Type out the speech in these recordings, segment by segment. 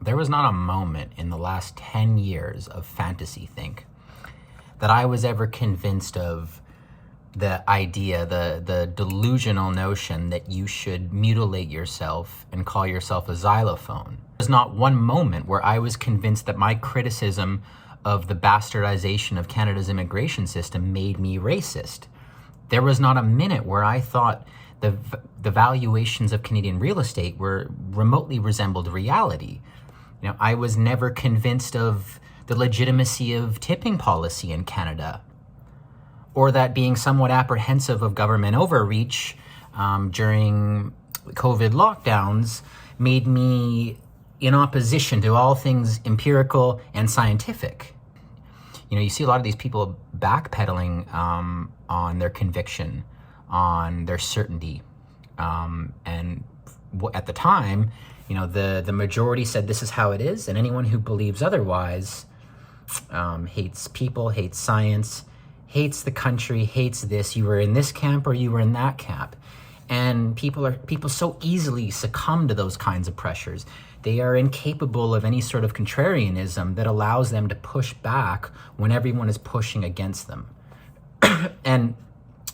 There was not a moment in the last 10 years of fantasy think that I was ever convinced of the idea, the delusional notion that you should mutilate yourself and call yourself a xylophone. There's not one moment where I was convinced that my criticism of the bastardization of Canada's immigration system made me racist. There was not a minute where I thought the valuations of Canadian real estate were remotely resembled reality. You know, I was never convinced of the legitimacy of tipping policy in Canada, or that being somewhat apprehensive of government overreach during COVID lockdowns made me in opposition to all things empirical and scientific. You know, you see a lot of these people backpedaling on their conviction, on their certainty. And at the time, you know, the majority said this is how it is, and anyone who believes otherwise hates people, hates science, hates the country, hates this. You were in this camp or you were in that camp. And people so easily succumb to those kinds of pressures. They are incapable of any sort of contrarianism that allows them to push back when everyone is pushing against them. And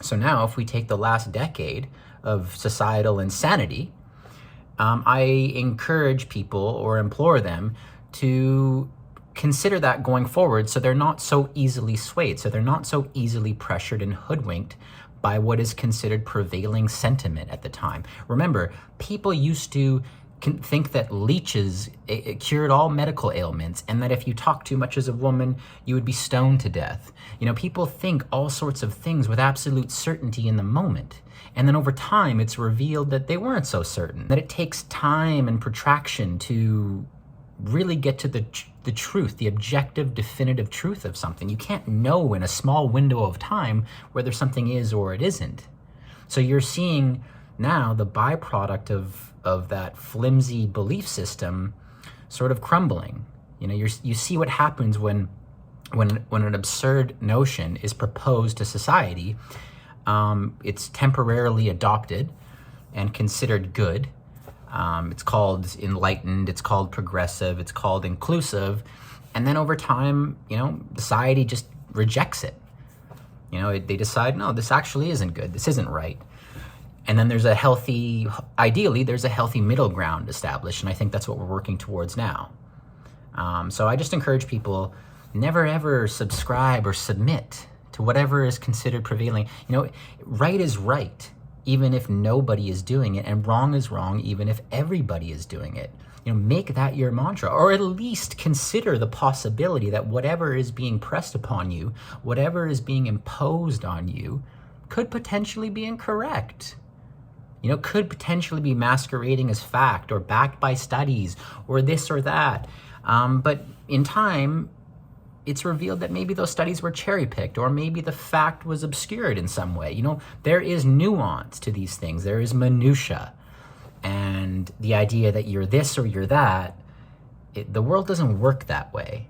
so now, if we take the last decade of societal insanity, I encourage people or implore them to consider that going forward, so they're not so easily swayed, so they're not so easily pressured and hoodwinked by what is considered prevailing sentiment at the time. Remember, people used to think that leeches cured all medical ailments, and that if you talk too much as a woman, you would be stoned to death. You know, people think all sorts of things with absolute certainty in the moment. And then over time, it's revealed that they weren't so certain, that it takes time and protraction to really get to the truth, the objective, definitive truth of something. You can't know in a small window of time whether something is or it isn't. So you're seeing now the byproduct of that flimsy belief system sort of crumbling. You know, you see what happens when an absurd notion is proposed to society. It's temporarily adopted and considered good. It's called enlightened, it's called progressive, it's called inclusive. And then over time, you know, society just rejects it. You know, they decide, no, this actually isn't good. This isn't right. And then ideally, there's a healthy middle ground established. And I think that's what we're working towards now. So I just encourage people, never ever subscribe or submit to whatever is considered prevailing. You know, right is right, even if nobody is doing it, and wrong is wrong, even if everybody is doing it. You know, make that your mantra, or at least consider the possibility that whatever is being pressed upon you, whatever is being imposed on you, could potentially be incorrect. You know, could potentially be masquerading as fact, or backed by studies, or this or that. But in time, it's revealed that maybe those studies were cherry-picked, or maybe the fact was obscured in some way. You know, there is nuance to these things. There is minutia. And the idea that you're this or you're that, the world doesn't work that way.